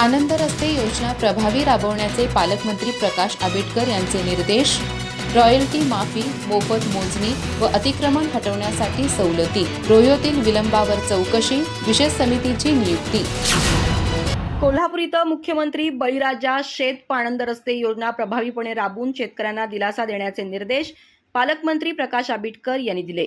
आनंद रस्ते योजना प्रभावी राबवण्याचे पालकमंत्री प्रकाश आंबेडकर यांचे निर्देश. रॉयल्टी माफी, मोफत मोजणी व अतिक्रमण हटवण्यासाठी सवलती. रोह्योतील विलंबावर चौकशी, विशेष समितीची नियुक्ती. कोल्हापूर इथं मुख्यमंत्री बळीराजा शेत पाणंद रस्ते योजना प्रभावीपणे राबवून शेतकऱ्यांना दिलासा देण्याचे निर्देश पालकमंत्री प्रकाश आंबेडकर यांनी दिले.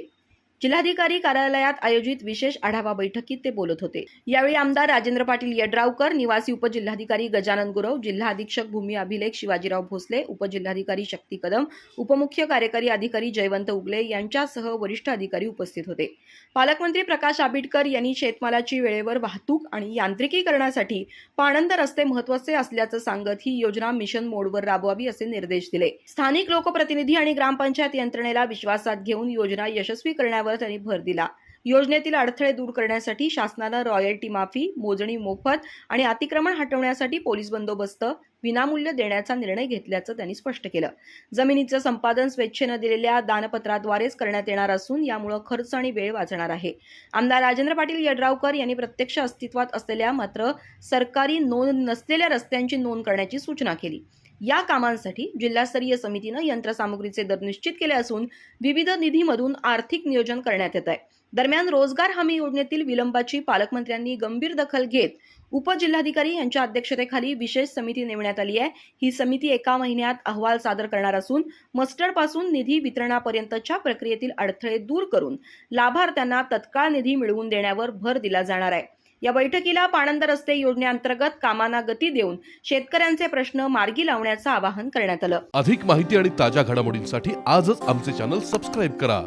जिल्हाधिकारी कार्यालयात आयोजित विशेष आढावा बैठकीत ते बोलत होते. यावेळी आमदार राजेंद्र पाटील यड्रावकर, निवासी उपजिल्हाधिकारी गजानन गुरव, जिल्हा अधीक्षक भूमी अभिलेख शिवाजीराव भोसले, उपजिल्हाधिकारी शक्ती कदम, उपमुख्य कार्यकारी अधिकारी जयवंत उगले यांच्यासह वरिष्ठ अधिकारी उपस्थित होते. पालकमंत्री प्रकाश आंबेडकर यांनी शेतमालाची वेळेवर वाहतूक आणि यांत्रिकीकरणासाठी पाणंद रस्ते महत्त्वाचे असल्याचं सांगत ही योजना मिशन मोडवर राबवावी असे निर्देश दिले. स्थानिक लोकप्रतिनिधी आणि ग्रामपंचायत यंत्रणेला विश्वासात घेऊन योजना यशस्वी करण्यावर त्यांनी भर दिला. योजनेतील अडथळे दूर करण्यासाठी शासनानं रॉयल्टी माफी, मोजणी मोफत आणि अतिक्रमण हटवण्यासाठी पोलीस बंदोबस्त विनामूल्य देण्याचा निर्णय घेतल्याचं त्यांनी स्पष्ट केलं. जमिनीचं संपादन स्वेच्छेनं दिलेल्या दानपत्राद्वारेच करण्यात येणार असून यामुळे खर्च आणि वेळ वाचणार आहे. आमदार राजेंद्र पाटील यड्रावकर यांनी प्रत्यक्ष अस्तित्वात असलेल्या मात्र सरकारी नोंद नसलेल्या रस्त्यांची नोंद करण्याची सूचना केली. या कामांसाठी जिल्हास्तरीय समितीनं यंत्रसामुग्रीचे दर निश्चित केले असून विविध निधीमधून आर्थिक नियोजन करण्यात येत आहे. दरम्यान रोजगार हमी योजनेतील विलंबाची पालकमंत्र्यांनी गंभीर दखल घेत उपजिल्हाधिकारी यांच्या अध्यक्षतेखाली विशेष समिती नेमण्यात आली आहे. ही समिती 1 महिन्यात अहवाल सादर करणार असून मस्टरपासून निधी वितरणापर्यंतच्या प्रक्रियेतील अडथळे दूर करून लाभार्थ्यांना तत्काळ निधी मिळवून देण्यावर भर दिला जाणार आहे. या बैठकीला पाणंद रस्ते योजनेअंतर्गत कामांना गती देऊन शेतकऱ्यांचे प्रश्न मार्गी लावण्याचं आवाहन करण्यात आलं. अधिक माहिती आणि ताज्या घडामोडींसाठी आजच आमचे चॅनल सबस्क्राईब करा.